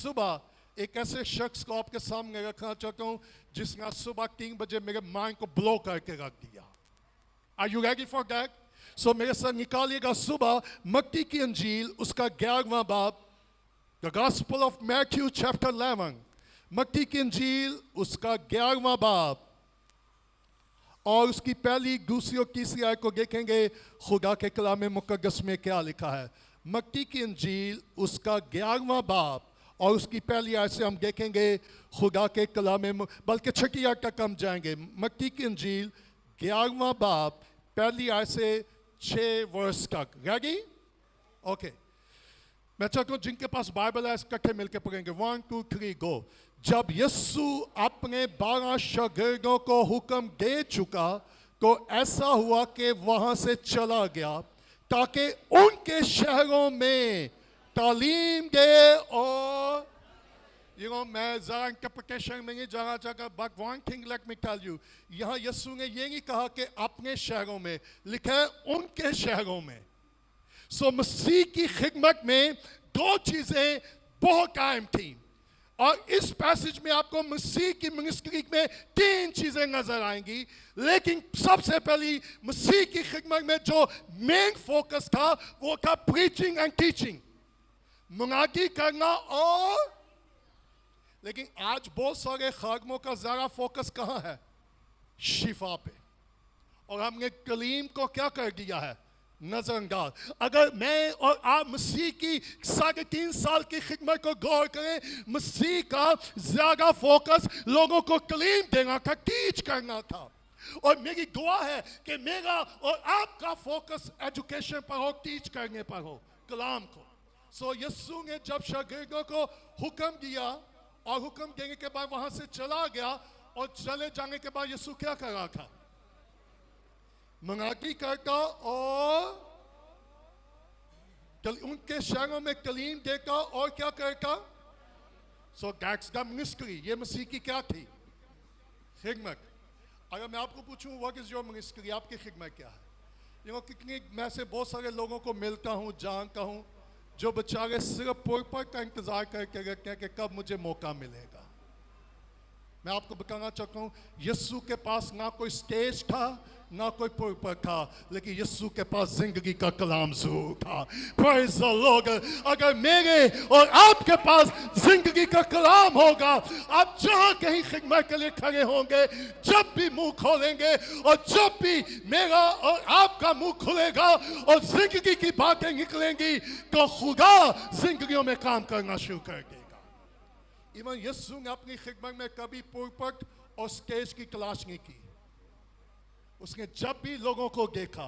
सुबह एक ऐसे शख्स को आपके सामने रखना चाहता हूं जिसने आज सुबह 3 बजे मेरे माइंड को ब्लो करके रख दिया. Are you ready for that? So मेरे साथ निकालिएगा सुबह मत्ती की अंजील उसका 11वां बाब, The Gospel of Matthew chapter 11. मत्ती की अंजील उसका 11वां बाब और उसकी पहली, दूसरी और तीसरी आयत को देखेंगे. खुदा के कलाम मुकद्दस में क्या लिखा है. मत्ती की अंजील उसका 11वां बाब और उसकी पहली आयत से हम देखेंगे खुदा के कलाम में, बल्कि छठी आयत तक हम जाएंगे. मत्ती की अंजील 11वां बाब पहली आयत से 6 वर्ष तक. रेडी? ओके. मैं चाहता हूं जिनके पास बाइबल है इकट्ठे मिलकर पढ़ेंगे. 1 2 3 गो. जब यीशु अपने 12 शागिर्दों को हुक्म दे चुका तो ऐसा हुआ कि वहां से चला गया ताकि उनके शहरों में तालीम दे. और मैं जरा इंटरप्रिटेशन में नहीं जाना चाहता, but one thing let me tell you, यहाँ यीशु ने ये नहीं कहा कि अपने शहरों में, लिखा है उनके शहरों में. सो मसीह की खिदमत में 2 चीजें बहुत अहम थी और इस पैसेज में आपको मसीह की मिनिस्ट्री में 3 चीजें नजर आएंगी. लेकिन सबसे पहली मसीह की खिदमत में जो मेन फोकस था वो था प्रीचिंग एंड टीचिंग, मुनादी करना. और लेकिन आज बहुत सारे खादमों का ज़्यादा फोकस कहाँ है? शिफा पे. और हमने कलीम को क्या कर दिया है? नजरअंदाज. अगर मैं और आप मसीह की 3.5 साल की खिदमत को गौर करें, मसीह का ज़्यादा फोकस लोगों को कलीम देना था, टीच करना था. और मेरी दुआ है कि मेरा और आपका फोकस एजुकेशन पर हो, टीच करने पर हो, कलाम को. सो यीशु ने जब शागिर्दों को हुक्म दिया और हुक्म देने के बाद वहां से चला गया और चले जाने के बाद यीशु क्या कर रहा था? मुनादी करता और उनके शहरों में कलीम देता और क्या करता? So that's the ministry. ये मसीह की क्या थी? खिदमत. अगर मैं आपको पूछूं व्हाट इज योर मिनिस्ट्री, आपकी खिदमत क्या है? कितनी मैं से बहुत सारे लोगों को मिलता हूं, जानता हूं जो बेचारे सिर्फ पुरपट का इंतजार करके रहते हैं कि कब मुझे मौका मिलेगा. मैं आपको बताना चाहता हूं यीशु के पास ना कोई स्टेज था ना कोई पुरपट था, लेकिन यीशु के पास जिंदगी का कलाम जरूर था. Praise the Lord. अगर मेरे और आपके पास जिंदगी का कलाम होगा, आप जहां कहीं खिदमत के लिए खड़े होंगे, जब भी मुंह खोलेंगे और जब भी मेरा और आपका मुंह खुलेगा और जिंदगी की बातें निकलेंगी तो खुदा जिंदगियों में काम करना शुरू कर देगा. इवन यीशु ने अपनी खिदमत में कभी पुरपट और स्टेज की तलाश नहीं की. उसने जब भी लोगों को देखा,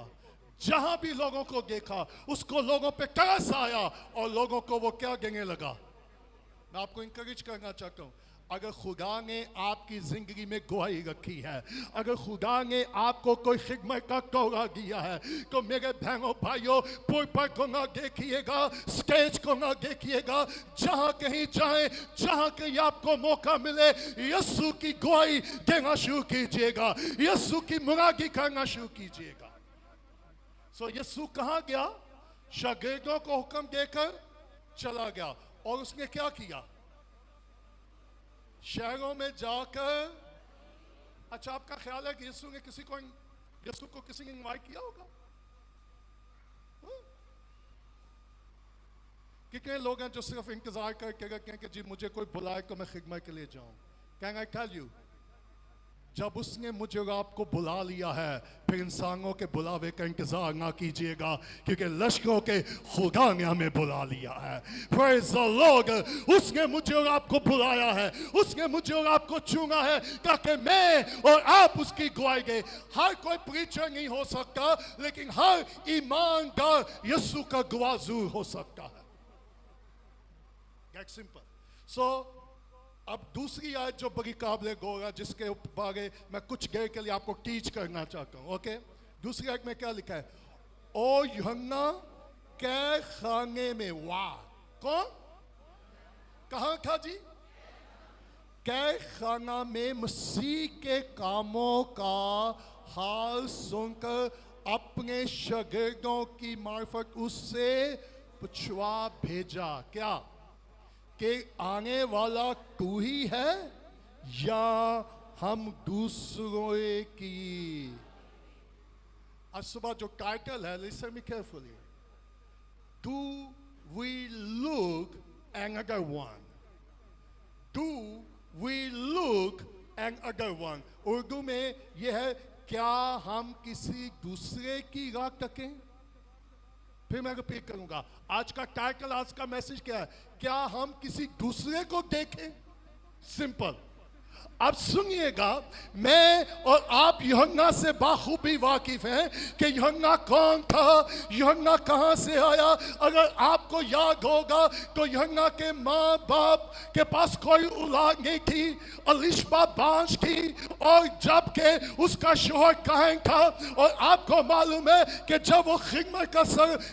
जहां भी लोगों को देखा, उसको लोगों पे तरस आया और लोगों को वो क्या देने लगा. मैं आपको इंकरेज करना चाहता हूं, अगर खुदा ने आपकी जिंदगी में गवाही रखी है, अगर खुदा ने आपको कोई खिदमत का कौरा दिया है, तो मेरे बहनों भाइयों, पुरपट को ना देखिएगा, स्टेज को ना देखिएगा. जहां कहीं जाएं, जहां कहीं आपको मौका मिले, यीशु की गवाही देना शुरू कीजिएगा, यीशु की मुनादी करना शुरू कीजिएगा. सो यीशु कहां गया? शागिर्दों को हुक्म देकर चला गया. और उसने क्या किया? शहरों में जाकर. अच्छा, आपका ख्याल है कि यीशु को किसी ने इनवाइट किया होगा? कितने लोग हैं जो सिर्फ इंतजार करके रखते हैं कि जी मुझे कोई बुलाए तो मैं खिदमत के लिए जाऊं. कैन आई टेल यू, जब उसने मुझे और आपको बुला लिया है, फिर इंसानों के बुलावे का इंतजार ना कीजिएगा, क्योंकि लश्करों के खुदा ने हमें बुला लिया है. Praise the Lord. उसने मुझे और आपको बुलाया है, उसने मुझे और आपको चुना है ताकि मैं और आप उसकी गवाही दें. हर कोई प्रीचर नहीं हो सकता, लेकिन हर ईमानदार यीशु का गवाह जरूर हो सकता है. That's simple. सो अब दूसरी आयत जो बड़ी काबिल गौर है, जिसके बारे मैं कुछ देर के लिए आपको टीच करना चाहता हूं. ओके. दूसरी आयत में क्या लिखा है? ओ यूहन्ना कैद खाने में. वाह. कौन? कहां था जी? कैद खाना में मसीह के कामों का हाल सुनकर अपने शागिर्दों की मार्फत उससे पुछवा भेजा. क्या? कि आने वाला तू ही है या हम दूसरों की। आज सुबह जो टाइटल है, listen me carefully, do we look another one? Do we look another one? Urdu में यह है, क्या हम किसी दूसरे की राह तकें? फिर मैं रिपीट करूंगा, आज का टाइटल, आज का मैसेज क्या है? क्या हम किसी दूसरे को देखें? सिंपल। अब सुनिएगा, मैं और आप यूहन्ना से बाखूबी वाकिफ हैं कि यूहन्ना कौन था, यूहन्ना कहां से आया। अगर आपको याद होगा तो यूहन्ना के माँ बाप के पास कोई औलाद नहीं थी, अलिशबा बांझ थी, और जबकि उसका शोहर काहिन था। और आपको मालूम है कि जब वो खिदमत का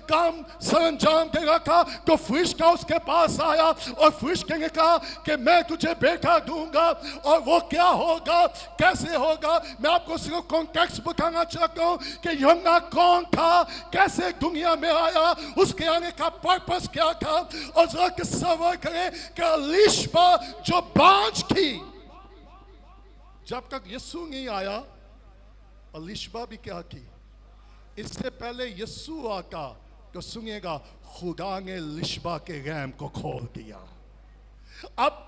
काम सरंजाम दे रहा था तो फरिश्ता उसके पास आया और फरिश्ते ने कहा कि मैं तुझे बेटा दूंगा। और वो क्या होगा, कैसे होगा, मैं आपको सिर्फ कॉन्टेक्स्ट बताना चाहता हूं कि यूहन्ना कौन था, कैसे दुनिया में आया, उसके आने का पर्पस क्या था। और जरा तसव्वुर करें कि अलीशबा जो बांझ थी, जब तक यीशु नहीं आया, अलीशबा भी क्या थी? इससे पहले यीशु आता तो सुनिएगा, खुदा ने अलीशबा के रहम को खोल दिया। अब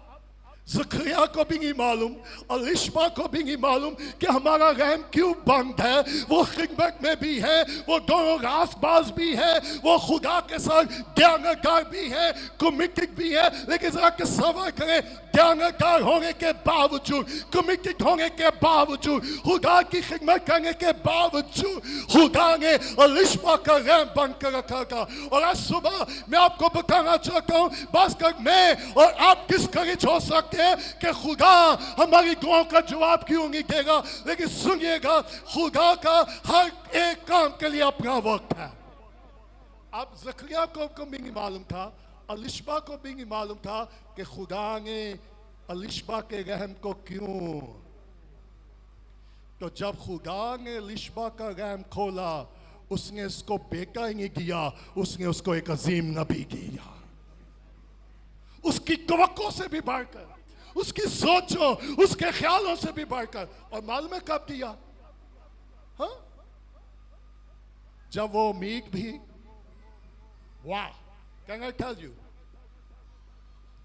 ज़करिया को भी नहीं मालूम, अलिशबा को भी नहीं मालूम कि हमारा रहम क्यों बंद है। वो खिदमत में भी है, वो दोनों रासबाज भी है, वो खुदा के साथ दयानतदार भी है, कमिटेड भी है। लेकिन जरा तसव्वुर करें, दयानतदार होने के बावजूद, कमिटेड होने के बावजूद, खुदा की खिदमत करने के बावजूद खुदा ने अलिशबा का रहम बंद कर रखा था। और आज सुबह मैं आपको बताना चाहता हूँ, बस कर मैं और आप डिस्करेज हो सकते कि खुदा हमारी दुआओं का जवाब क्यों नहीं देगा। लेकिन सुनिएगा, खुदा का हर एक काम के लिए अपना वक्त है। अब ज़करिया को भी नहीं मालूम था, अलिशबा को भी नहीं मालूम था कि खुदा ने अलिशबा के रहम को क्यों। तो जब खुदा ने अलिशबा का रहम खोला, उसने उसको बेटा ही नहीं दिया, उसने उसको एक अजीम नबी दिया, उसकी तवक्को से भी बढ़कर, उसकी सोचों, उसके ख्यालों से भी बढ़कर। और मालूम है कब दिया? हाँ, जब वो उम्मीद भी, वाह, कैन आई टेल यू,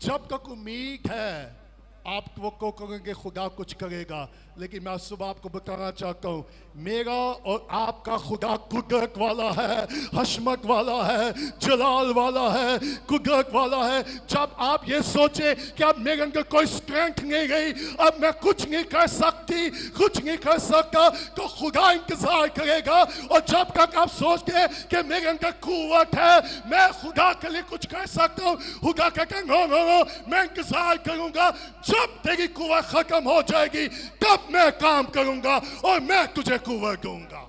जब तक उम्मीद है आप वो करेंगे खुदा कुछ करेगा। लेकिन मैं सुबह आपको बताना चाहता हूँ, मेरा और आपका खुदा कुदरत वाला है, हशमत वाला है, जलाल वाला है, कुदरत वाला है। जब आप ये सोचे कि अब मेरे अंदर कोई स्ट्रेंथ नहीं गई, अब मैं कुछ नहीं कर सकती, कुछ नहीं कर सकता, तो खुदा इंतजार करेगा। और जब तक आप सोचते कि मेरे अंदर कुव्वत है, मैं खुदा के लिए कुछ कर सकता हूँ, खुदा कहते नो नो नो, मैं इंतजार करूंगा, जब तेरी कुव्वत खत्म हो जाएगी तब मैं काम करूंगा और मैं तुझे कुव्वत दूंगा।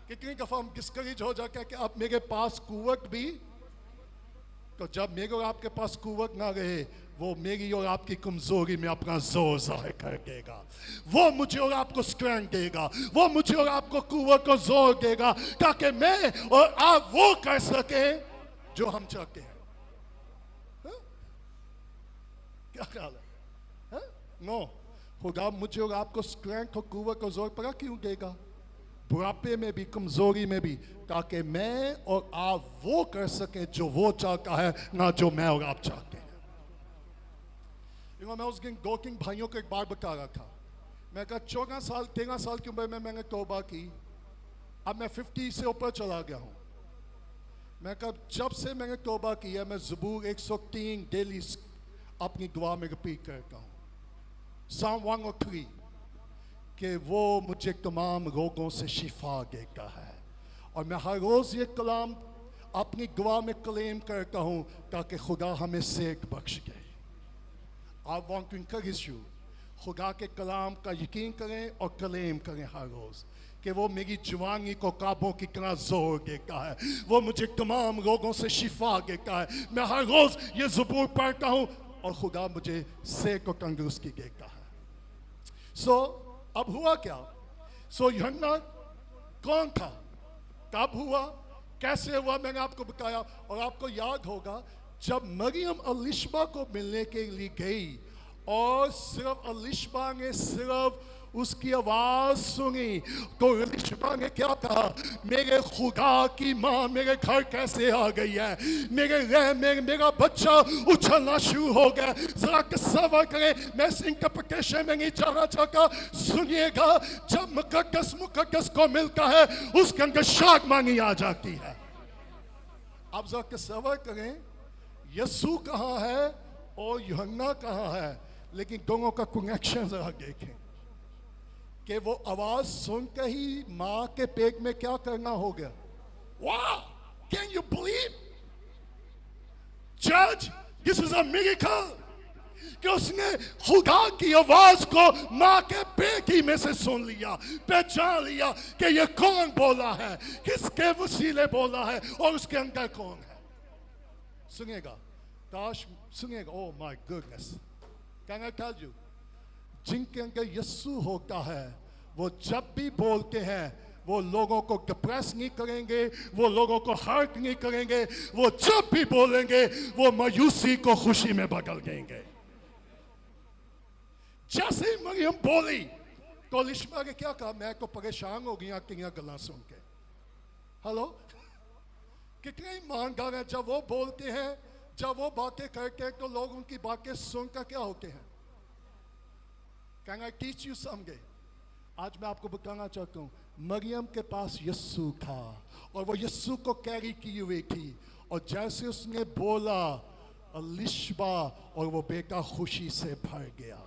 कितनी दफा हम डिस्करेज हो जाते हैं कि अब मेरे पास कुव्वत भी, तो जब मेरे और आपके पास कुव्वत ना रहे, वो मेरी और आपकी कमजोरी में अपना जोर जाहिर कर देगा। वो मुझे और आपको स्ट्रेंथ देगा, वो मुझे और आपको कुव्वत को जोर देगा, ताकि मैं और आप वो कर सके जो हम चाहते हैं। क्या ख्याल है? नो, खुदा मुझे और आपको स्ट्रेंथ और कुव्वत को जोर पड़ा क्यों देगा? बुढ़ापे में भी, कमजोरी में भी, ताकि मैं और आप वो कर सकें जो वो चाहता है, ना जो मैं और आप चाहते हैं। मैं उस दिन 2-3 भाइयों को एक बार बता रहा था। मैं कहा 14 साल 13 साल की उम्र में मैंने तौबा की, अब मैं 50 से ऊपर चला गया हूँ। मैं कहा जब से मैंने तौबा किया, मैं ज़बूर 103 डेली अपनी दुआ में रिपीट करता हूँ, Psalm 103, कि वो मुझे तमाम रोगों से शिफा देता है। और मैं हर रोज़ ये कलाम अपनी दुआ में क्लेम करता हूँ ताकि खुदा हमें सेहत बख्श दे। I want to encourage you, खुदा के कलाम का यकीन करें और क्लेम करें हर रोज़ कि वो मेरी जवानी को काबों की तरह जोर देता है, वो मुझे तमाम रोगों से शिफा देता है। मैं हर रोज़ ये ज़बूर पढ़ता हूँ और खुदा मुझे सेहत को तंदुरुस्ती देता है। अब हुआ क्या? यूहन्ना कौन था, कब हुआ, कैसे हुआ, मैंने आपको बताया। और आपको याद होगा जब मरियम अलिशबा को मिलने के लिए गई और सिर्फ अलिशबा ने सिर्फ उसकी आवाज सुनी तो अलिशबा ने क्या कहा, मेरे खुदा की माँ मेरे घर कैसे आ गई है, मेरा बच्चा उछलना शुरू हो गया। जरा तसव्वुर करें, मैं इस इंटरप्रिटेशन में नहीं जाना चाहता, सुनिएगा। जब मुकद्दस को मिलता है उसके अंदर शागमानी आ जाती है। आप जरा तसव्वुर करें, यीशु कहाँ है और यूहन्ना कहाँ है, लेकिन दोनों का कनेक्शन जरा देखें कि वो आवाज सुनकर ही मां के पेट में क्या करना हो गया। वाह, कैन यू बिलीव जज, दिस इज अ मिरेकल कि उसने खुदा की आवाज को मां के पेट ही में से सुन लिया, पहचान लिया कि ये कौन बोला है, किसके वसीले बोला है और उसके अंदर कौन है। सुनिएगा, काश सुनिएगा। Oh my goodness, can I tell you, जिनके अंदर यीशु होता है वो जब भी बोलते हैं वो लोगों को डिप्रेस नहीं करेंगे, वो लोगों को हर्ट नहीं करेंगे, वो जब भी बोलेंगे वो मायूसी को खुशी में बदल देंगे। जैसे ही मरियम बोली तो अलिशबा ने क्या कहा, मैं तो परेशान हो गया कि गला सुन के। हेलो, कितने ईमानदार हैं, जब वो बोलते हैं, जब वो बातें करते हैं तो लोग उनकी बातें सुनकर क्या होते हैं। Can I teach you something? आज मैं आपको बताना चाहता हूँ, मरियम के पास यीशु था और वो यीशु को कैरी की हुई थी, और जैसे उसने बोला अलिशबा और वो बेटा खुशी से भर गया।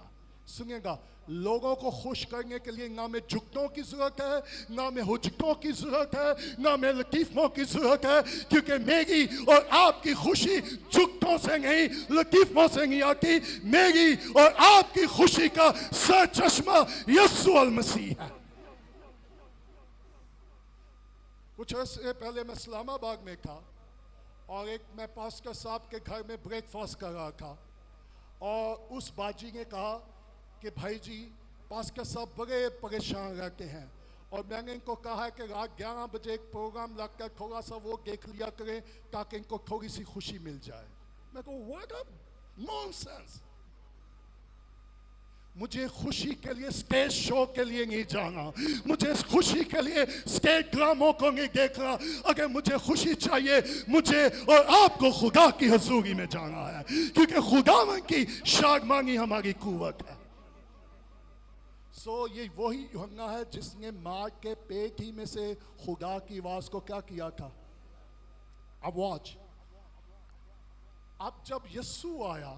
सुनिएगा, लोगों को खुश करने के लिए ना में जुगतों की जरूरत है, ना में हुज्जतों की जरूरत है, ना में लतीफों की जरूरत है, क्योंकि मेरी और आपकी खुशी जुगतों से नहीं, लतीफों से नहीं आती। मेरी और आपकी खुशी का सर चश्मा यीशु अल मसीह है। कुछ अर्से पहले मैं इस्लामाबाद में था और एक मैं पास्टर साहब के घर में ब्रेकफास्ट कर रहा था, और उस बाजी ने कहा कि भाई जी, पास्टर साहब बड़े परेशान रहते हैं, और मैंने इनको कहा है कि रात 11 बजे एक प्रोग्राम लगकर थोड़ा सा वो देख लिया करें ताकि इनको थोड़ी सी खुशी मिल जाए। मैं कहूँ व्हाट अ नॉनसेंस, मुझे खुशी के लिए स्टेज शो के लिए नहीं जाना, मुझे खुशी के लिए स्टेज ड्रामों को नहीं देखना। अगर मुझे खुशी चाहिए, मुझे और आपको खुदा की हजूरी में जाना है, क्योंकि खुदावन की शागमानी हमारी कुव्वत है। ये वही यूहन्ना है जिसने मां के पेट ही में से खुदा की आवाज को क्या किया था। अब वॉच, अब जब यीशु आया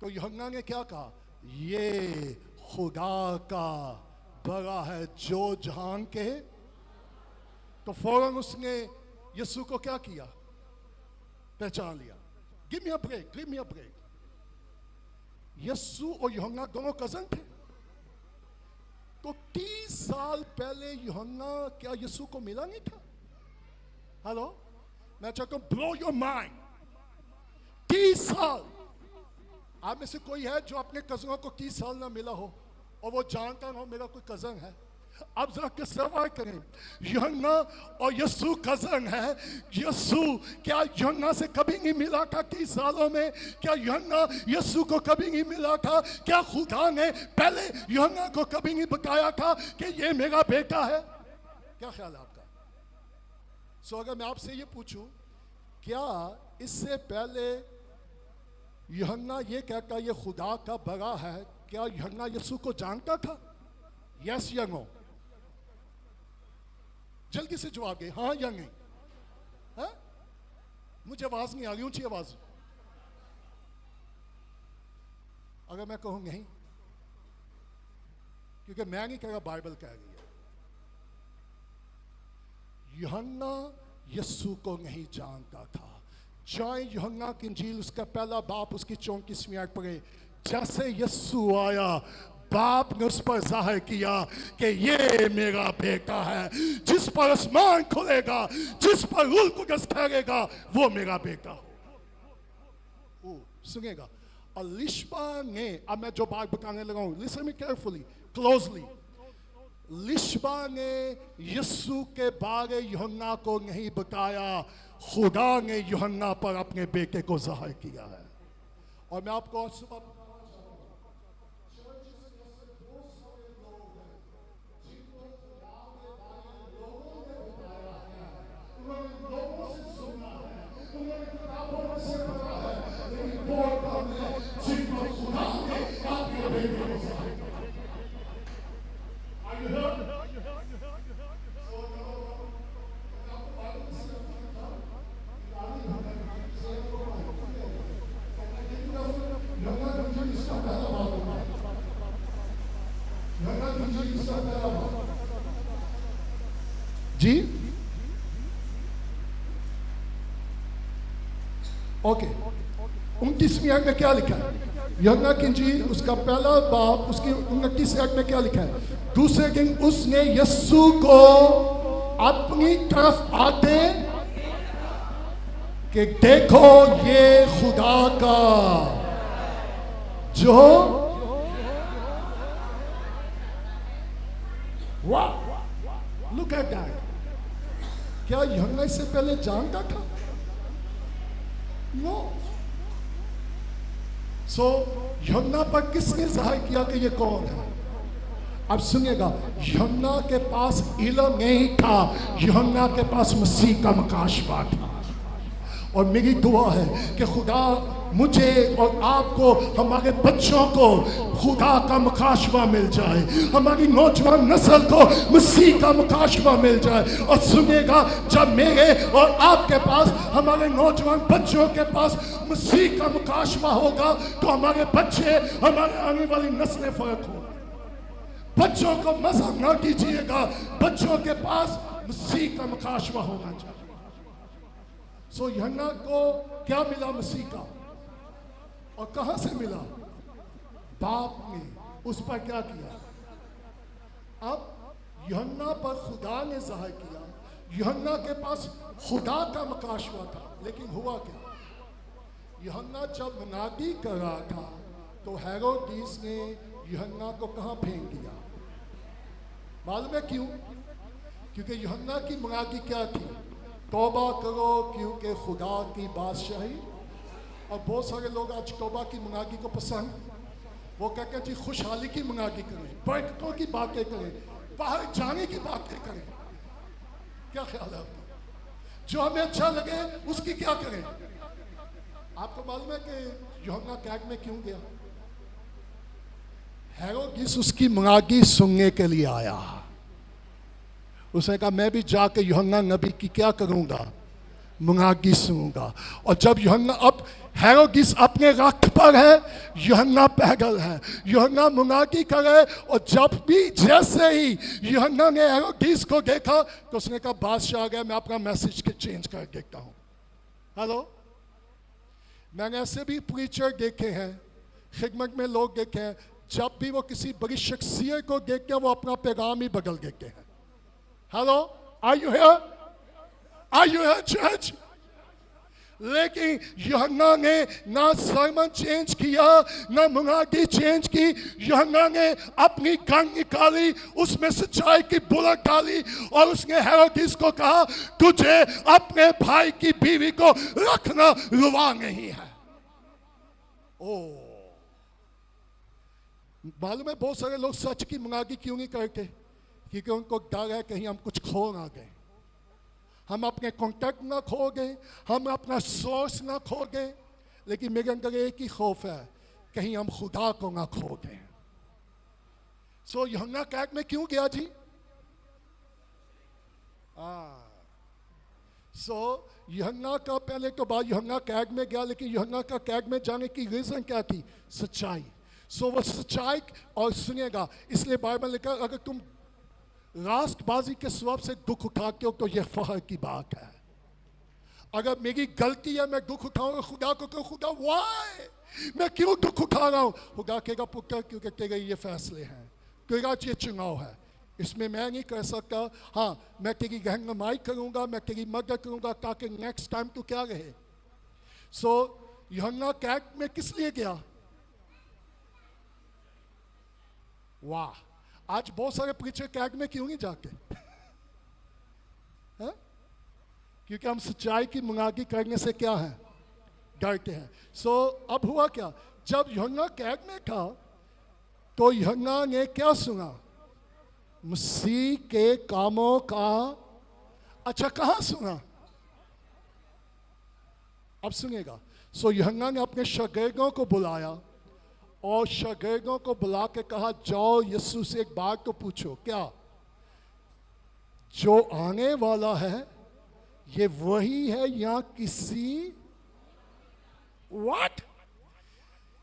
तो यूहन्ना ने क्या कहा, ये खुदा का बड़ा है जो जहान के, तो फौरन उसने यीशु को क्या किया, पहचान लिया। Give me a break, give me a break. Yeshu और यूहन्ना दोनों कजन थे, तो 30 साल पहले यूहन्ना क्या यीशु को मिला नहीं था। हेलो, मैं चाहता हूं ब्लो योर माइंड। 30 साल, आप में से कोई है जो अपने कजनों को 30 साल ना मिला हो और वो जानता ना हो मेरा कोई कजन है। अब जरा तसव्वुर करें, यूहन्ना और यीशु कजन है। यीशु क्या यूहन्ना से कभी नहीं मिला था 30 सालों में? क्या यूहन्ना यीशु को कभी नहीं मिला था? क्या खुदा ने पहले यूहन्ना को कभी नहीं बताया था कि ये मेरा बेटा है? क्या ख्याल है आपका? अगर मैं आपसे ये पूछूं, क्या इससे पहले यूहन्ना ये कहता ये खुदा का बड़ा है, क्या यूहन्ना यीशु को जानता था? यस या नो? जल्दी से जवाब दे, हाँ या नहीं? है? मुझे आवाज नहीं आ रही, ऊंची आवाज। अगर मैं कहूं नहीं, क्योंकि मैं नहीं कह रहा, बाइबल कह रही है। यूहन्ना यीशु को नहीं जानता था। जाए यूहन्ना की इंजील उसका पहला बाप उसकी 34वीं आयत पढ़े। जैसे यीशु आया, बाप ने उस पर जाहिर किया कि ये मेरा बेटा है, जिस पर आसमान खुलेगा, जिस पर रूल कुदस ठहरेगा, वो मेरा बेटा हो। सुनिएगा, अलिशबा ने, अब मैं जो बात बताने लगा हूं, listen me carefully, closely. Lishba ने यीशु के बारे यूहन्ना को नहीं बताया, खुदा ने यूहन्ना पर अपने बेटे को ज़ाहिर किया है। और मैं आपको आज सुबह जी ओके 29वीं आयत में क्या लिखा है? यूहन्ना की इंजील उसका पहला बाब उसकी 29वीं आयत में क्या लिखा है? दूसरे दिन उसने यीशु को अपनी तरफ आते कि देखो ये खुदा का जो वाह लुक एट दैट। क्या यूहन्ना इससे पहले जानता था? नो। सो यूहन्ना पर किसने जाहिर किया कि ये कौन है? अब सुनिएगा, यूहन्ना के पास इल्म नहीं था, यूहन्ना के पास मसीह का मुकाशफा था। और मेरी दुआ है कि खुदा मुझे और आपको, हमारे बच्चों को खुदा का मुकाशफा मिल जाए, हमारी नौजवान नस्ल को मसीह का मुकाशफा मिल जाए। और सुनिएगा, जब मेरे और आपके पास, हमारे नौजवान बच्चों के पास मसीह का मुकाशफा होगा तो हमारे बच्चे, हमारे आने वाली नस्लें फर्क होंगी। बच्चों को मज़ा ना कीजिएगा, बच्चों के पास मसीह का मुकाशफा होना चाहिए। सो यूहन्ना को क्या मिला मसीह का? और कहां से मिला? बाप ने उस पर क्या किया? अब यूहन्ना पर खुदा ने ज़ाहिर किया, यूहन्ना के पास खुदा का मुकाशफा था। लेकिन हुआ क्या? यूहन्ना जब मुनादी कर रहा था तो हेरोदेस ने यूहन्ना को कहां फेंक दिया? मालूम है क्यों? क्योंकि यूहन्ना की मुनादी क्या थी? तौबा करो क्योंकि खुदा की बादशाही। और बहुत सारे लोग आज तौबा की मुनादी को पसंद, वो कहते हैं जी खुशहाली की मुनादी करें, बरकतों की बातें करें, बाहर जाने की बातें करें। क्या ख्याल है आपका? जो हमें अच्छा लगे उसकी क्या करें? आपको मालूम है कि यूहन्ना कैद में क्यों गया? हेरोदेस उसकी मुनादी सुनने के लिए आया। उसने कहा मैं भी जाकर यूहन्ना नबी की क्या करूंगा? मुनादी सुनूंगा। और जब यूहन्ना, अब हेरोदेस अपने रक्त पर है, यूहन्ना पैदल है, यूहन्ना मुनादी करे। और जब भी, जैसे ही यूहन्ना ने हेरोदेस को देखा तो उसने कहा बादशाह आ गया, मैं अपना मैसेज के चेंज कर देता हूं। हेलो, मैंने ऐसे भी प्रीचर देखे हैं, खिदमत में लोग देखे हैं, जब भी वो किसी बड़ी शख्सियत को देखते हैं वो अपना पैगाम ही बदल देते हैं। Hello, are you here? Are you here church? लेकिन यूहन्ना ने ना सरमन चेंज किया, ना मुनादी चेंज की। यूहन्ना ने अपनी गन निकाली, उसमें सच्चाई की बुलट डाली और उसने हेरोदेस को कहा तुझे अपने भाई की बीवी को रखना रुवा नहीं है। ओ, मालूम है बहुत सारे लोग सच की मुनादी क्यों नहीं करते? क्योंकि उनको डर है कहीं हम कुछ खो ना गए, हम अपने कॉन्टैक्ट ना खो गए, हम अपना सोर्स ना खो गए। लेकिन मेरे अंदर एक ही खौफ है, कहीं हम खुदा को ना खो गए। सो यूहन्ना कैद में क्यों गया जी? सो यूहन्ना का पहले तो बात, यूहन्ना कैद में गया, लेकिन यूहन्ना का कैद में जाने की रीजन क्या थी? सच्चाई। सो वो सच्चाई, और सुनिएगा, इसलिए बाइबल लिखा अगर तुम राष्ट्रबाजी के स्वभाव से दुख उठाते हो तो यह फखर की बात है। अगर मेरी गलती है, मैं दुख उठाऊंगा, खुदा को कहूँ खुदा वाई मैं क्यों दुख उठा रहा हूँ? खुदा कहेगा पुत्र क्योंकि तेरे ये फैसले हैं, तेरा ये चुनाव है, इसमें मैं नहीं कर सकता। हाँ, मैं तेरी रहनुमाई करूंगा, मैं तेरी मदद करूंगा ताकि नेक्स्ट टाइम तू क्या रहे। सो यूहन्ना कैद में किस लिए गया? वाह, आज बहुत सारे प्रीचर कैग में क्यों नहीं जाके? हाँ? क्योंकि हम सच्चाई की मुनादी करने से क्या है, डरते हैं। सो अब हुआ क्या, जब यूहन्ना कैग में था तो यूहन्ना ने क्या सुना? मसीह के कामों का। अच्छा, कहाँ सुना? अब सुनेगा। सो यूहन्ना ने अपने शागिर्दों को बुलाया और शागिर्दों को बुला के कहा, जाओ यीशु से एक बात को पूछो, क्या जो आने वाला है ये वही है या किसी? व्हाट?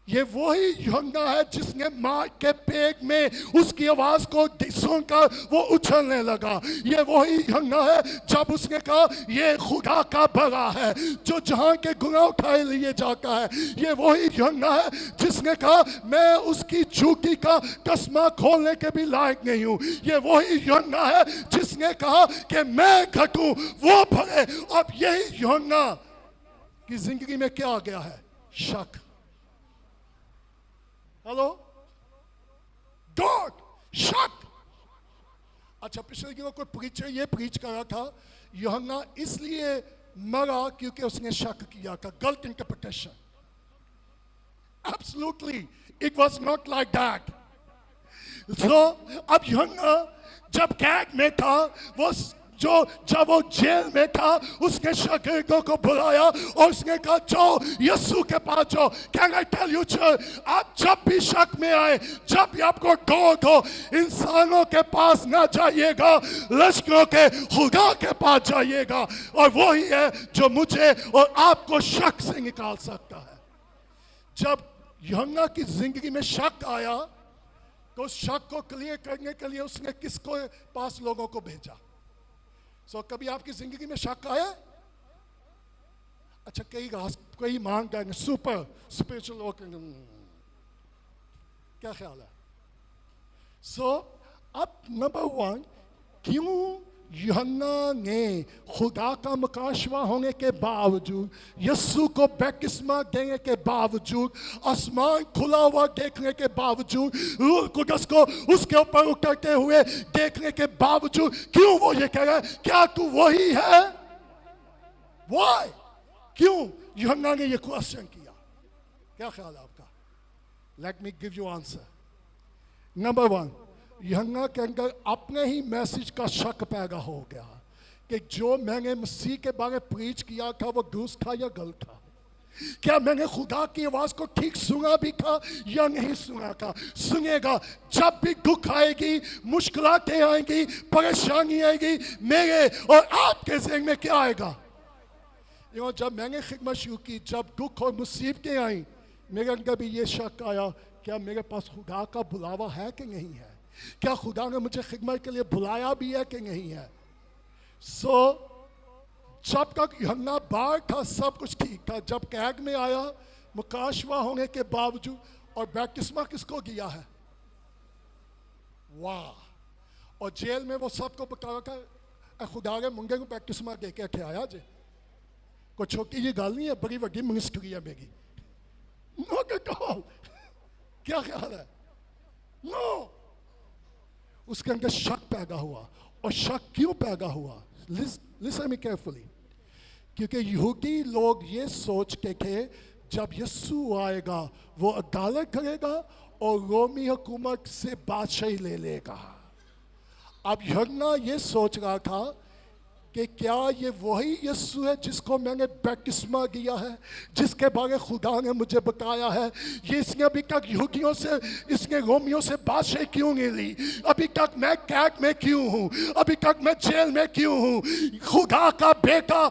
ये वही यूहन्ना है जिसने माँ के पेट में उसकी आवाज को सुनकर वो उछलने लगा। ये वही यूहन्ना है जब उसने कहा ये खुदा का बड़ा है जो जहां के गुनाह उठाए लिए जाता है। ये वही यूहन्ना है जिसने कहा मैं उसकी जूती का तस्मा खोलने के भी लायक नहीं हूं। ये वही यूहन्ना है जिसने कहा कि मैं घटूं वो बढ़े। अब यही यूहन्ना की जिंदगी में क्या आ गया है? शक। हेलो, डॉट, शक। अच्छा, पिछले दिनों कोई प्रीचर ये प्रीच कर रहा था यूहन्ना इसलिए मरा क्योंकि उसने शक किया था, गलत interpretation. Absolutely it was not like that. So अब यूहन्ना जब कैद में था, वो जब वो जेल में था, उसने शागिर्दों को बुलाया और उसने कहा जाओ यीशु के पास जाओ। कैन आई टेल यू, आप जब भी शक में आए, जब भी आपको डर हो, इंसानों के पास ना जाइएगा, लश्करों के खुदा के पास जाइएगा। और वही है जो मुझे और आपको शक से निकाल सकता है। जब यूहन्ना की जिंदगी में शक आया तो उस शक को क्लियर करने के लिए उसने किसको पास लोगों को भेजा? कभी आपकी जिंदगी में शक आया? अच्छा, कई मांग गए सुपर स्पिरिचुअल लोग, क्या ख्याल है? अब नंबर 1, क्यों यूहन्ना ने खुदा का मुकाशवा होने के बावजूद, यीशु को बपतिस्मा देने के बावजूद, आसमान खुला हुआ देखने के बावजूद, रूह कुदस को उसके ऊपर उतरते हुए देखने के बावजूद, क्यों वो ये कह रहा है क्या तू वही है? Why? क्यों यूहन्ना ने ये क्वेश्चन किया? क्या ख्याल है आपका? Let me give you answer. Number 1, यूहन्ना के अंदर अपने ही मैसेज का शक पैदा हो गया कि जो मैंने मसीह के बारे में प्रीच किया था वो दुरुस्त था या गलत था। क्या मैंने खुदा की आवाज को ठीक सुना भी था या नहीं सुना था? सुनेगा। जब भी दुख आएगी, मुश्किलातें आएंगी, परेशानी आएगी, मेरे और आपके ज़हन में क्या आएगा? जब मैंने खिदमत शुरू की, जब दुख और मुसीबतें आई, मेरे अंदर भी ये शक आया, क्या मेरे पास खुदा का बुलावा है कि नहीं है? क्या खुदा ने मुझे खिदमत के लिए बुलाया भी है कि नहीं है? जब तक यूहन्ना बाहर था सब कुछ ठीक था। जब कैद में आया, मुकाशवा होने के बावजूद, और बपतिस्मा किसको किया है? वाह। और जेल में वो सबको बता था खुदा के मुंडे को बपतिस्मा दे के आया जे। कोई छोटी जी गल नहीं है, बड़ी वड्डी मिनिस्ट्री है मेरी। Not at all. क्या ख्याल है? नो। उसके अंदर शक पैदा हुआ। और शक क्यों पैदा हुआ? Listen me carefully. क्योंकि यहूदी लोग ये सोचते थे जब यीशु आएगा वो अदालत करेगा और रोमी हुकूमत से बादशाही ले लेगा। अब यूहन्ना ये सोच रहा था कि क्या ये वही यीशु है जिसको मैंने बपतिस्मा दिया है, जिसके बारे खुदा ने मुझे बताया है? ये इसने अभी तक यहूदियों से, इसने रोमियों से बादशाही क्यों नहीं ली? अभी तक मैं कैद में क्यों हूँ? अभी तक मैं जेल में क्यों हूँ? खुदा का बेटा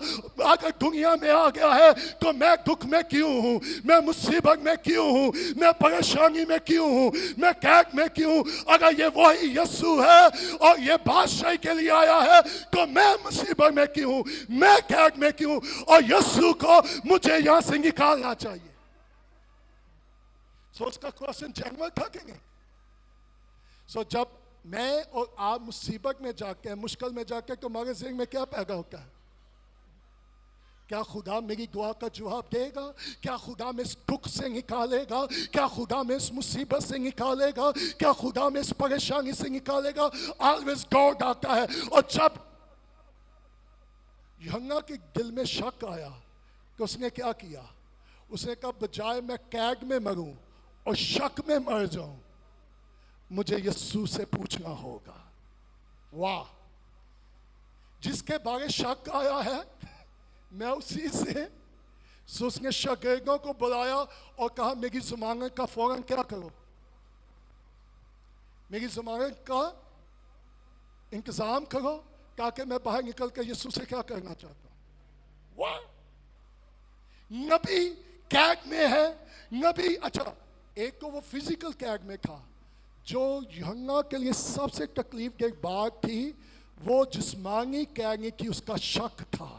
अगर दुनिया में आ गया है तो मैं दुख में क्यों हूँ? मैं मुसीबत में क्यों हूँ? मैं परेशानी में क्यों हूँ? मैं कैद में क्यों? अगर ये वही यीशु है और ये बादशाही के लिए आया है तो मैं मुसीबत में क्यों? मैं कैद में क्यों? और यीशु को मुझे यहां से निकालना चाहिए। उसका क्वेश्चन जेन्युइन था कि नहीं? जब मैं और आप मुसीबत में जाके, मुश्किल में जाके, तो हमारे ज़हन में क्या पैदा होता है? क्या खुदा मेरी दुआ का जवाब देगा? क्या खुदा मैं इस दुख से निकालेगा? क्या खुदा मैं इस मुसीबत से निकालेगा? क्या खुदा मैं इस परेशानी से निकालेगा? ऑलवेज गॉड आता है। और जब यूहन्ना के दिल में शक आया तो उसने क्या किया? उसने कहा बजाय मैं कैद में मरूं और शक में मर जाऊं, मुझे यीशु से पूछना होगा। वाह! जिसके बारे शक आया है मैं उसी से। सो उसने शागिर्दों को बुलाया और कहा मेरी जमानत का फौरन क्या करो, मेरी जमानत का इंतजाम करो ताकि मैं बाहर निकल कर यीशु से क्या करना चाहता हूं। वाह! नबी कैद में है। नबी, अच्छा, एक तो वो फिजिकल कैद में था। जो यूहन्ना के लिए सबसे तकलीफ की बात थी वो जिस्मानी कैद में थी, उसका शक था।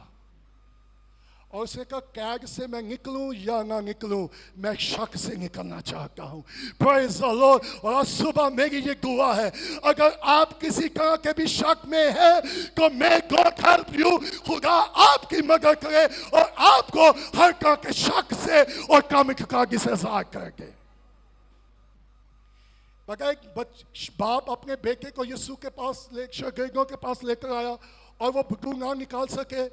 और उसने कहा कैद से मैं निकलूं या ना निकलूं, मैं शक से निकलना चाहता हूं। Praise the Lord. और आज सुबह मेरी ये दुआ है, अगर आप किसी तरह के भी शक में है तो मैं गॉड हेल्प यू, खुदा आपकी मदद करे और आपको हर तरह के शक से और कमी से आजाद कर दे। बगैर बाप अपने बेटे को यीशु के पास शागिर्दों के पास लेकर आया और वो बुद्धू ना निकाल सके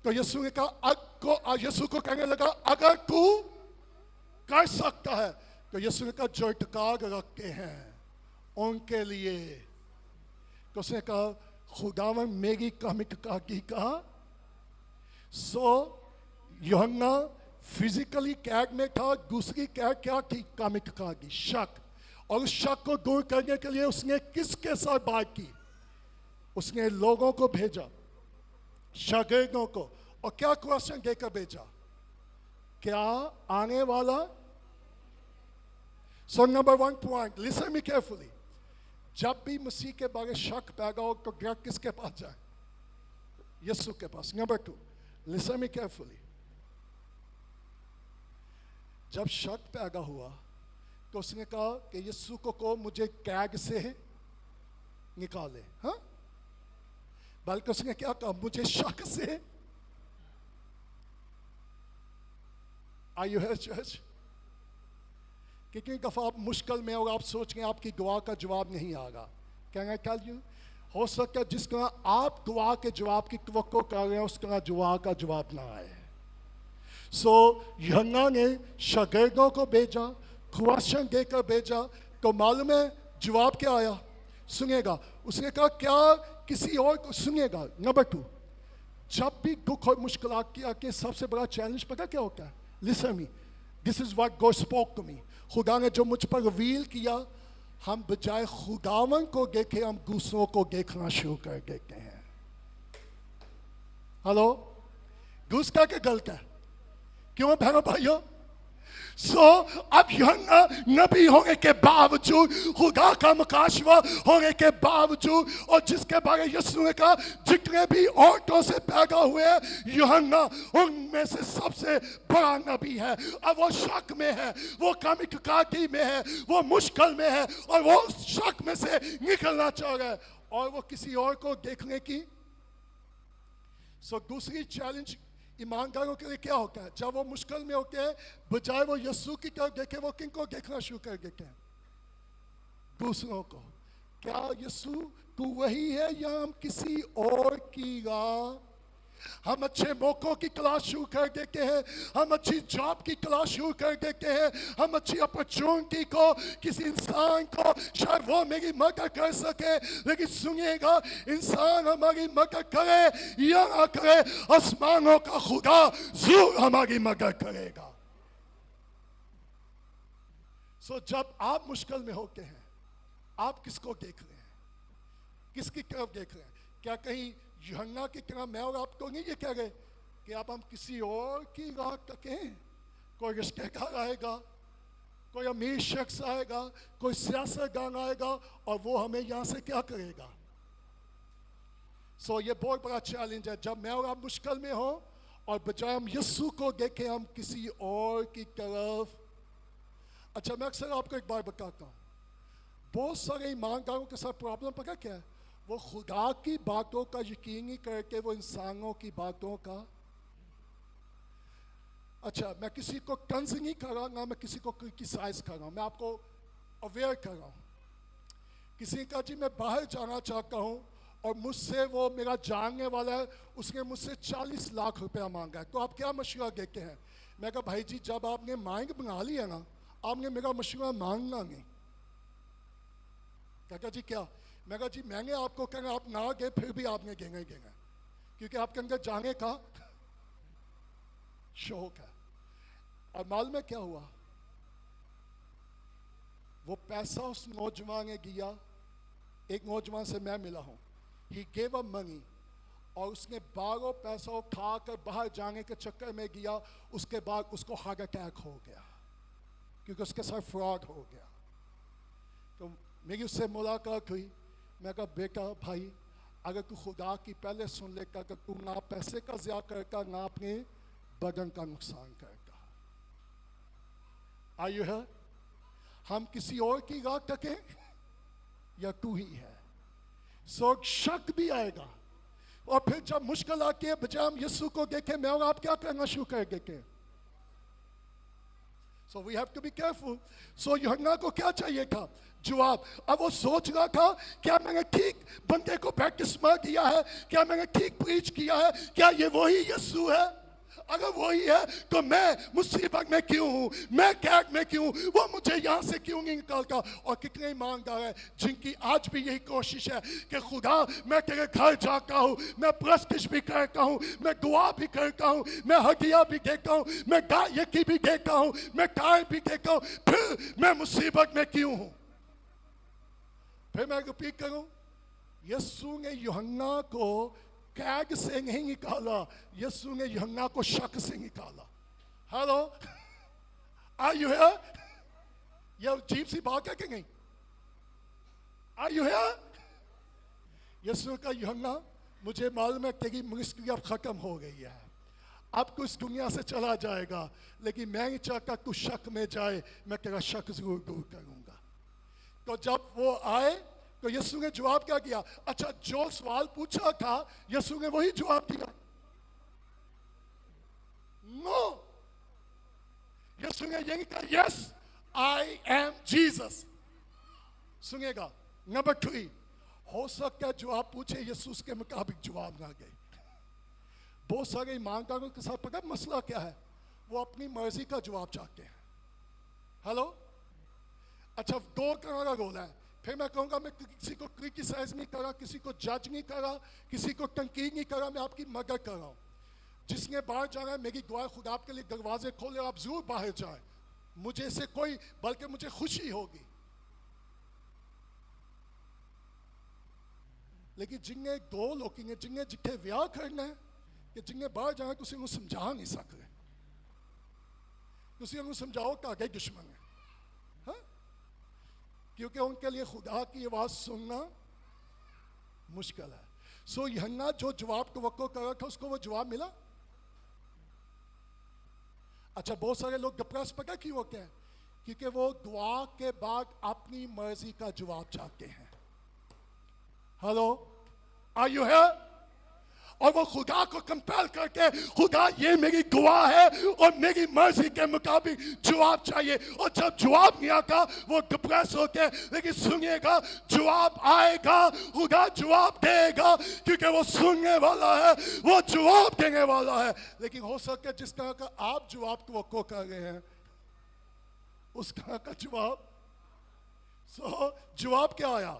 तो यीशु ने कहा यीशु को कहने लगा अगर तू कर सकता है तो यीशु ने कहा जो इत्काद रखते हैं उनके लिए। तो उसने कहा खुदावन मेरी कम इत्कादी का। सो यूहन्ना फिजिकली कैद में था, दूसरी कैद क्या थी? कम इत्कादी, शक। और उस शक को दूर करने के लिए उसने किसके साथ बात की? उसने लोगों को भेजा, शागिर्दों को, और क्या क्वेश्चन देकर भेजा? क्या आने वाला? So number 1 point, listen me carefully, जब भी मसीह के बारे शक पैदा हो तो डायरेक्ट किसके पास जाए? यीशु के पास। नंबर 2, लिसन मी केयरफुली, जब शक पैदा हुआ तो उसने कहा कि यीशु को मुझे कैद से निकाले। हाँ, बल्कि उसने क्या कहा? मुझे शक से। Are you here, church? कितनी दफा आप मुश्किल में और आप सोच रहे हैं आपकी दुआ का जवाब नहीं आएगा। Can I tell you? हो सकता है जिस तरह आप दुआ के जवाब की तवक्को कर रहे हैं उस तरह दुआ का जवाब ना आए। सो यूहन्ना ने शागिर्दों को भेजा, क्वेश्चन देकर भेजा, तो मालूम है जवाब क्या आया? सुनिएगा, उसने कहा क्या किसी और को? सुनिएगा, नंबर 2, जब भी दुख और मुश्किलात की आके सबसे बड़ा चैलेंज पता क्या होता है? Listen me, this is what God spoke to me. खुदा ने जो मुझ पर रिवील किया, हम बजाय खुदावन को देखे हम दूसरों को देखना शुरू कर देते हैं। हेलो, दूसरा क्या गलत है? क्यों बहनों भाइयों? सो अब यूहन्ना नबी होने के बावजूद, खुदा का मुकाशवा होने के बावजूद, और जिसके बारे यीशु ने कहा जितने भी औरतों से पैदा हुए यूहन्ना उनमें से सबसे बड़ा नबी है। अब वो शक में है, वो कम इत्कादी में है, वो मुश्किल में है और वो शक में से निकलना चाह रहा है और वो किसी और को देखने की। सो दूसरी चैलेंज ईमानदारों के लिए क्या होता है? जब वो मुश्किल में होते हैं, बजाय वो यीशु की तरफ देखे वो किनको देखना शुरू कर देते हैं? दूसरों को। क्या यीशु तू वही है या हम किसी और की राह? हम अच्छे मौकों की तलाश शुरू कर देते हैं, हम अच्छी जॉब की तलाश शुरू कर देते हैं, हम अच्छी अपॉर्चुनिटी को, किसी इंसान को, शायद वो मेरी मदद कर सके। लेकिन सुनिएगा, इंसान हमारी मदद करे या ना करे, आसमानों का खुदा जरूर हमारी मदद करेगा। सो जब आप मुश्किल में होते हैं, आप किसको देख रहे हैं? किसकी तरफ देख रहे हैं? क्या कहीं यूहन्ना की तरह मैं और आप तो नहीं ये कह रहे कि अब हम किसी और की राह तकें? कोई रिश्तेदार आएगा, कोई अमीर शख्स आएगा, कोई सियासतदान आएगा और वो हमें यहाँ से क्या करेगा? सो ये बहुत बड़ा चैलेंज है। जब मैं और आप मुश्किल में हो और बजाय हम यीशु को देखें हम किसी और की तरफ। अच्छा, मैं अक्सर आपको एक बार बताता हूँ, बहुत सारे ईमानदारों के साथ प्रॉब्लम पता क्या है? वो खुदा की बातों का यकीन नहीं करके वो इंसानों की बातों का। अच्छा, मैं किसी को तंज नहीं कर रहा, ना मैं किसी को क्रिटिसाइज कर रहा हूँ, मैं आपको अवेयर कर रहा हूँ। किसी का जी मैं बाहर जाना चाहता हूँ और मुझसे वो मेरा जानने वाला है, उसने मुझसे 40 लाख रुपया मांगा है, तो आप क्या मशवरा देते हैं? मैं कहा भाई जी जब आपने माइंड बना लिया ना, आपने मेरा मशवरा मांगना नहीं। क्या जी क्या? मैं कहा जी मैंने आपको कहना आप ना गए फिर भी आपने गेंगे गेंगे, क्योंकि आपके अंदर जाने का शौक है। और मालूम में क्या हुआ? वो पैसा उस नौजवान ने दिया, एक नौजवान से मैं मिला हूँ, ही गेव अ मनी, और उसने 12 पैसा उठा कर बाहर जाने के चक्कर में गया, उसके बाद उसको हार्ट अटैक हो गया क्योंकि उसके साथ फ्रॉड हो गया। तो मेरी उससे मुलाकात हुई, मैं कहा बेटा भाई अगर तू खुदा की पहले सुन लेगा कि तू ना पैसे का ज़िया करता ना अपने बदन का नुकसान करता। आयु है हम किसी और की राह तकें या तू ही है, सो शक भी आएगा। और फिर जब मुश्किल आती है बजाय हम यीशु को देखें मैं और आप क्या करना शुरू कर देते? So we have to be careful. So यूहन्ना को क्या चाहिए था? जवाब। अब वो सोच रहा था क्या मैंने ठीक बंदे को बैप्टिस्मा दिया है, क्या मैंने ठीक प्रीच किया है, क्या ये वही यीशु है? अगर वही है तो मैं मुसीबत में क्यों हूँ, मैं कैद में क्यों, वो मुझे यहाँ से क्यों नहीं निकालता? और कितने ईमानदार है जिनकी आज भी यही कोशिश है कि खुदा मैं तेरे घर जाता हूँ, मैं प्रस्तिश भी करता हूँ, मैं दुआ भी करता हूँ, मैं हदिया भी देता हूँ, मैं गायकी भी देता हूँ, मैं टाय भी देता हूँ, फिर मैं मुसीबत में क्यों हूँ? फिर मैं रिपीट करूँ, यीशु ने यूहन्ना को कैद से नहीं निकाला, यीशु ने यूहन्ना को शक से निकाला। Hello, are you here? ये अजीब सी बात है कि नहीं? Are you here? यीशु का यूहन्ना मुझे मालूम है तेरी मिनिस्ट्री अब खत्म हो गई है, अब तू इस दुनिया से चला जाएगा, लेकिन मैं नहीं चाहता तू शक में जाए, मैं तेरा शक जरूर दूर करूंगा। तो जब वो आए तो यीशु ने जवाब क्या किया? अच्छा, जो सवाल पूछा था यीशु ने वही जवाब दिया? नो, यीशु ने यही कहा यस आई एम जीसस। सुनेगा, नंबर 3, हो सकता है जो आप पूछे यीशु के मुताबिक जवाब ना दे। बहुत सारे ईमानदारों के साथ पता मसला क्या है? वो अपनी मर्जी का जवाब चाहते हैं। हेलो, अच्छा 2 तरह का रोल है। फिर मैं कहूँगा मैं किसी को क्रिटिसाइज नहीं कर रहा, किसी को जज नहीं कर रहा, किसी को तनकीद नहीं कर रहा, मैं आपकी मदद कर रहा हूँ। जिसने बाहर जाना है मेरी दुआ खुदा आपके लिए दरवाजे खोले, आप जरूर बाहर जाएं, मुझे इससे कोई, बल्कि मुझे खुशी होगी। लेकिन जिन्हें 2 लोग जिन्हें जिथे विआह करना है कि जिन्हें बाहर जाना है, तुम समझा नहीं सकते, तुम समझाओ कि आगे दुश्मन है, हाँ? क्योंकि उनके लिए खुदा की आवाज़ सुनना मुश्किल है। सो यूहन्ना जो जवाब तवक्को कर रहा था उसको वो जवाब मिला। अच्छा, बहुत सारे लोग डिप्रेस पता क्यों होते हैं? क्योंकि वो दुआ के बाद अपनी मर्जी का जवाब चाहते हैं। Hello, are you here? और वो खुदा को कंपेल करके खुदा ये मेरी दुआ है और मेरी मर्जी के मुताबिक जवाब चाहिए, और जब जवाब नहीं आता वो डिप्रेस होते हैं। लेकिन सुनिएगा, जवाब आएगा, खुदा जवाब देगा, क्योंकि वो सुनने वाला है, वो जवाब देने वाला है। लेकिन हो सकता है जिस तरह का आप जवाब तवक्को कर रहे हैं उस तरह का जवाब। जवाब क्या आया?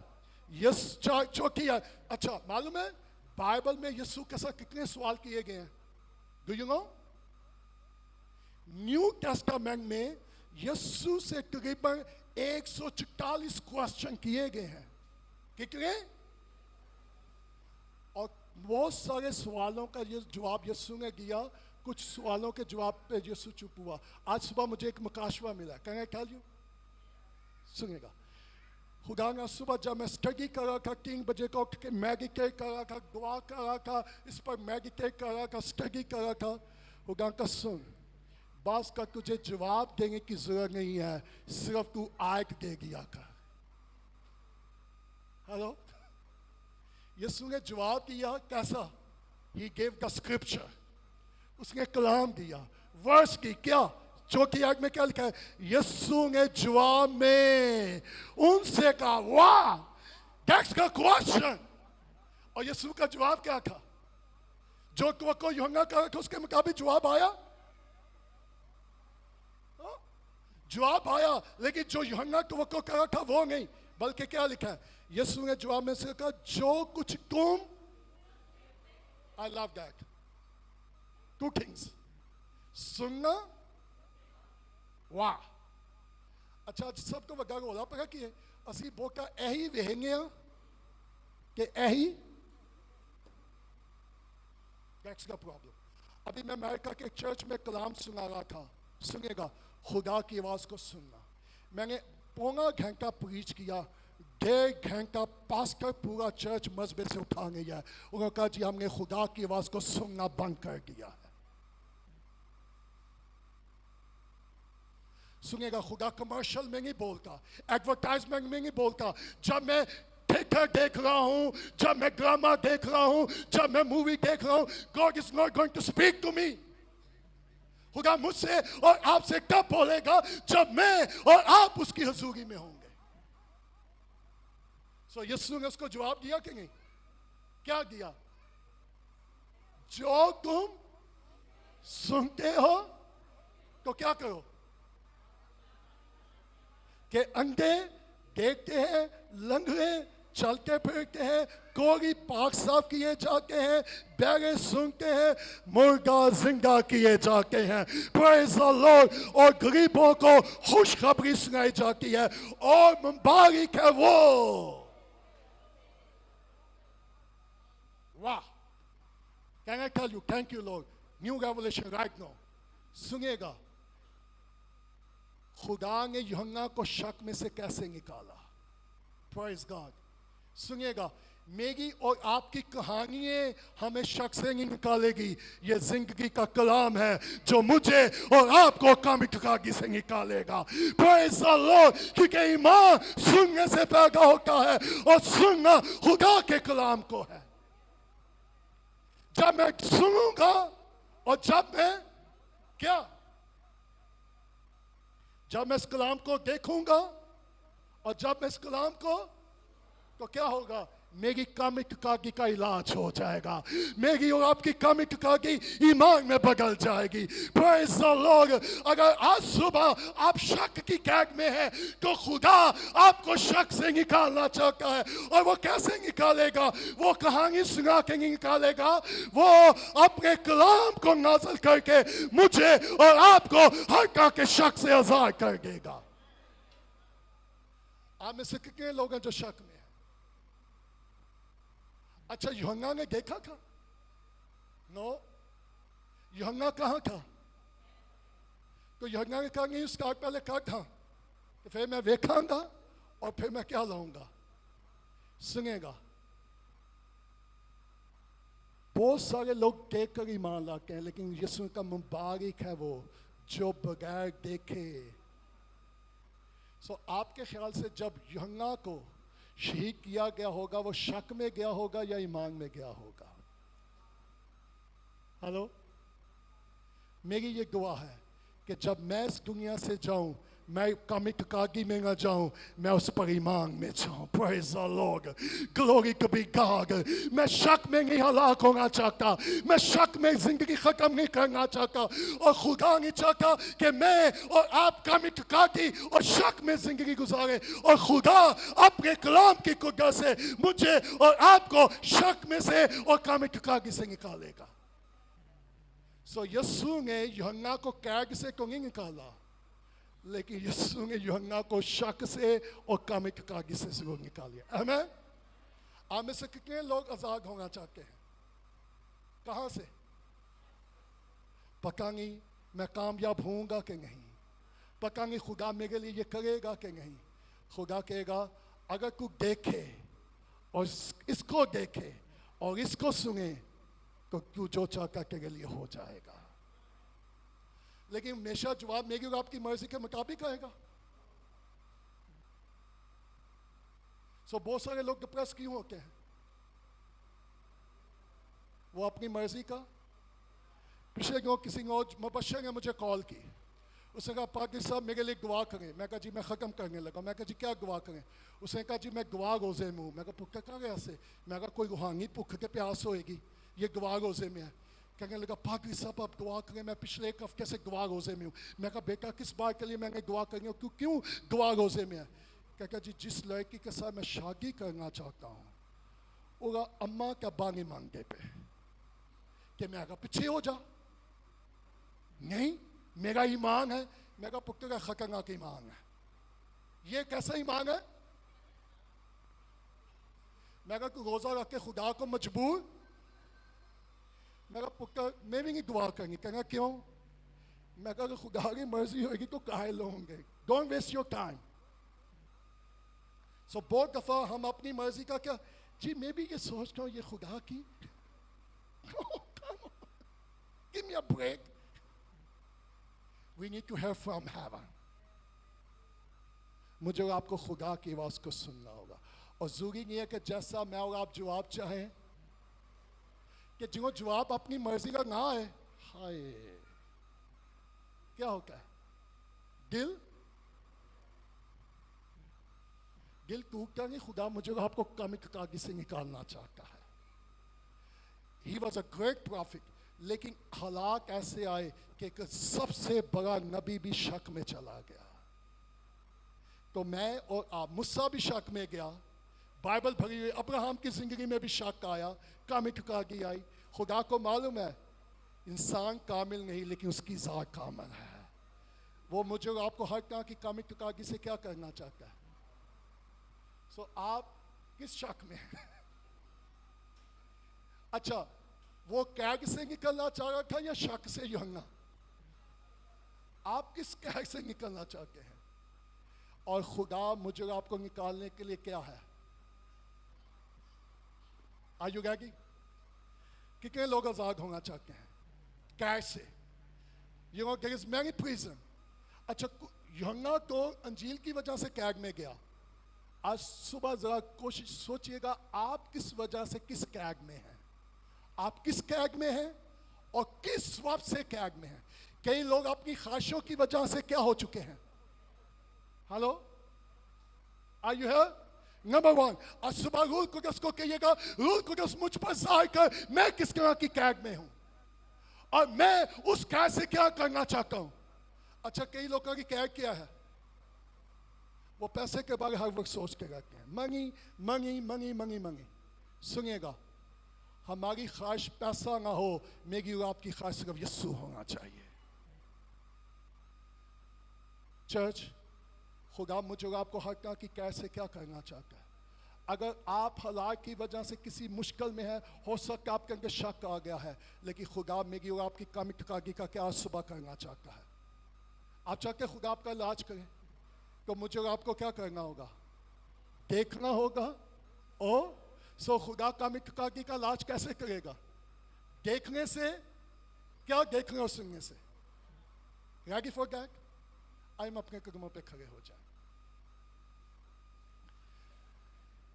यस चौकी है। अच्छा, मालूम है बाइबल में यीशु के साथ कितने सवाल किए गए हैं? Do you know? New testament में यीशु से तकरीबन 144 क्वेश्चन किए गए हैं। कितने? और बहुत सारे सवालों का जवाब यीशु ने दिया, कुछ सवालों के जवाब पे यीशु चुप हुआ। आज सुबह मुझे एक मुकाशवा मिला, कैन आई टेल यू? सुनिएगा, खुदा ने सुबह जब मैं स्टडी कर रहा था 3 बजे को उठ के मेडिटेट कर रहा था, दुआ कर रहा था, इस पर मेडिटेट कर रहा था, स्टडी कर रहा था, खुदा का सुन, बास का तुझे जवाब देने की जरूरत नहीं है, सिर्फ तू आयत दे दिया कर। हेलो, यीशु ने जवाब दिया कैसा? He gave the scripture, उसने कलाम दिया, वर्स की क्या, जो कि आग में क्या लिखा है, यीशु ने जवाब में उनसे कहा, वाह, दैट्स द क्वेश्चन। और यीशु का जवाब क्या था? जो को यूहन्ना कहा था उसके मुताबिक जवाब आया, जवाब आया, लेकिन जो यूहन्ना को कहा था वो नहीं, बल्कि क्या लिखा है, यीशु ने जवाब में से कहा, जो कुछ तुम, I love that, two things, सुनना, वाह। अच्छा सबको वगा बोला पता कि असी बोका यही वेहेंगे कि यही, दैट्स द प्रॉब्लम। अभी मैं अमेरिका के चर्च में कलाम सुना रहा था, सुनेगा, खुदा की आवाज़ को सुनना। मैंने पौना घंटा प्रीच किया, 1.5 घंटा पास्टर पूरा चर्च मजबे से उठा गया। उन्होंने कहा जी हमने खुदा की आवाज़ को सुनना बंद कर दिया है। सुनेगा, खुदा कमर्शियल में नहीं बोलता, एडवर्टाइजमेंट में नहीं बोलता। जब मैं थिएटर देख रहा हूँ, जब मैं ड्रामा देख रहा हूँ, जब मैं मूवी देख रहा हूँ, God is not going to speak to me. खुदा मुझसे और आपसे कब बोलेगा? जब मैं और आप उसकी हजूरी में होंगे। सो यीशु ने उसको जवाब दिया कि नहीं? क्या दिया? जो तुम सुनते हो तो क्या करो? कि अंधे देखते हैं, लंगड़े चलते फिरते हैं, कोरी पाक साफ किए जाते हैं, बैरे सुनते हैं, मुर्गा जिंदा किए जाते हैं, प्रेज़ द लॉर्ड। और गरीबों को खुशखबरी सुनाई जाती है, और मुबारक है वो। वाह! Can I tell you, thank you Lord, new revelation right now. सुनिएगा, खुदा ने यूहन्ना को शक में से कैसे निकाला? Praise God. सुनिएगा, मेरी और आपकी कहानियां हमें शक से नहीं निकालेगी। ये जिंदगी का कलाम है जो मुझे और आपको कामिकागी से निकालेगा। Praise the Lord, क्योंकि ईमान सुनने से पैदा होता है और सुनना खुदा के कलाम को है। जब मैं सुनूंगा और जब मैं क्या, जब मैं इस कलाम को देखूंगा और जब मैं इस कलाम को, तो क्या होगा? मेरी कमी कागी का इलाज हो जाएगा, मेरी और आपकी कमी कागी ईमान में बदल जाएगी। Praise the Lord। अगर आज सुबह आप शक की कैद में हैं तो खुदा आपको शक से निकालना चाहता है। और वो कैसे निकालेगा? वो कहानी सुना के निकालेगा, वो अपने कलाम को नाज़िल करके मुझे और आपको हर तरह के शक से आजाद कर देगा। आप में से कितने लोग हैं जो शक में? अच्छा, यूहन्ना ने देखा था? नो। यूहन्ना कहाँ था? तो यूहन्ना ने कहा नहीं, उसका पहले कहा था तो फिर मैं देखाऊंगा और फिर मैं क्या लाऊंगा? सुनेगा, बहुत सारे लोग देख कर ईमान लाते हैं, लेकिन यीशु का मुबारक है वो जो बगैर देखे। सो आपके ख्याल से जब यूहन्ना को शहीद किया गया होगा, वो शक में गया होगा या ईमान में गया होगा? हेलो, मेरी ये दुआ है कि जब मैं इस दुनिया से जाऊं, मैं कामिकागी में ना जाऊं, मैं उस पर ईमान में जाऊं। Praise the Lord, glory to be God। मैं शक में नहीं हलाक होना चाहता, मैं शक में जिंदगी खत्म नहीं करना चाहता, और खुदा नहीं चाहता कि मैं और आप कामिकागी और शक में जिंदगी गुजारे। और खुदा अपने कलाम की कुदरत से मुझे और आपको शक में से और कामिकागी से निकालेगा। सो यीशु ने यूहन्ना को कैद से क्यों नहीं निकाला? लेकिन यीशु ने यूहन्ना को शक से और कामिकागी से जरूर निकालिया। आमीन। आप में से कितने लोग आजाद होना चाहते हैं? कहाँ से? पता नहीं मैं कामयाब होऊंगा कि नहीं, पता नहीं खुदा मेरे लिए ये करेगा कि नहीं। खुदा कहेगा अगर तू देखे और इसको देखे और इसको सुने तो तू जो चाहता तेरे लिए हो जाएगा। लेकिन हमेशा जवाब मेरी और आपकी मर्जी के मुताबिक आएगा। सो बहुत सारे लोग डिप्रेस क्यों होते हैं? वो अपनी मर्जी का पिछले दिनों किसी और मुबशर ने मुझे कॉल की। उसने कहा पाकिर साहब मेरे लिए दुआ करें। मैं कहा जी मैं ख़त्म करने लगा। मैं कहा जी क्या दुआ करें? उसने कहा जी मैं दुआ रोज़े में हूँ। मैं कहा भुक्का कहाँ गया से? मैं कहा कोई रूहानी भुख के प्यास होएगी, ये दुआ रोज़े में है। कहने लगा पाकिर साहब आप दुआ करें, मैं पिछले एक हफ्ते से दुआ रोज़े में हूँ। मैं कहा बेटा किस बात के लिए मैंने दुआ करनी है, क्यों दुआ रोज़े में है? कहता जी जिस लड़की के साथ मैं शादी करना चाहता हूँ और अम्मा का बानी मांगे पे कि मैं अगर पीछे हो जा, नहीं मेरा ईमान है। मेरा पुत्र का खतरनाक ईमान है। ये कैसा ईमान है? मेरा तू रोजा रख के खुदा को मजबूर, मेरा पुत्र मैं भी नहीं दुआ करेंगे। कहना क्यों? मैं कहा खुदा की मर्जी होगी तो कायल होंगे। Don't waste your time. So बहुत दफा हम अपनी मर्जी का क्या जी मैं भी ये सोचता हूँ ये खुदा की give me a break. We need to hear from heaven. मुझे और आपको खुदा की आवाज़ को सुनना होगा। और ज़रूरी नहीं है कि जैसा मैं और आप जवाब चाहें, कि जो जवाब अपनी मर्जी का ना आए, हाय क्या होता है? दिल टूटता नहीं। खुदा मुझे और आपको कमी कागी से निकालना चाहता है। He was a great prophet, लेकिन हालात ऐसे आए कि एक सबसे बड़ा नबी भी शक में चला गया। तो मैं और आप, मूसा भी शक में गया। बाइबल भरी हुई अब्राहम की जिंदगी में भी शक आया, कामी ठुकागी आई। खुदा को मालूम है इंसान कामिल नहीं लेकिन उसकी ज़ात कामिल है। वो मुझे और आपको हर तरह की कामी ठुकागी से क्या करना चाहता है। सो आप किस शक में हैं? अच्छा वो कैग से निकलना चाह रहा था या शक से यूहन्ना? आप किस कैग से निकलना चाहते हैं? और खुदा मुझे और आपको निकालने के लिए क्या है? Are you ready? कितने लोग आजाद होना चाहते हैं कैग से? You know there is many prison. अच्छा यूहन्ना तो अंजील की वजह से कैग में गया। आज सुबह जरा कोशिश सोचिएगा आप किस वजह से किस कैग में हैं? आप किस कैग में हैं और किस वक्त से कैग में हैं? कई लोग अपनी ख्वाहिशों की वजह से क्या हो चुके हैं? Hello, are you here? Number one, आज सुबह रूल कुदस को कहिएगा रूल कुदस मुझ पर जाहिर कर मैं किस तरह की कैग में हूं और मैं उस कैग से क्या करना चाहता हूं। अच्छा कई लोगों की कैग क्या है? वो पैसे के बारे हर वक्त सोच के रहते हैं। Money money money money money. सुनिएगा हमारी ख्वाहिश पैसा ना हो, मेरी और आपकी ख्वाहिश सिर्फ यीशु होना चाहिए। चर्च, खुदा मुझे और आपको हर तरह की कैसे क्या करना चाहता है। अगर आप हालात की वजह से किसी मुश्किल में है, हो सकता है आपके अंदर शक आ गया है, लेकिन खुदा मेरी और आपकी कमी ठुकागी का क्या सुबह करना चाहता है। आप चाहते खुदा आपका इलाज करें तो मुझे और आपको क्या करना होगा? देखना होगा। और सो खुदा कमी ठुकागी का इलाज कैसे करेगा? देखने से। क्या देखने और सुनने से? Ready for that? आइए अपने कदमों पे खड़े हो जाए।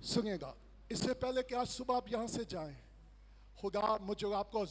सुनिएगा इससे पहले कि आज सुबह आप यहां से जाएं, खुदा मुझे और आपको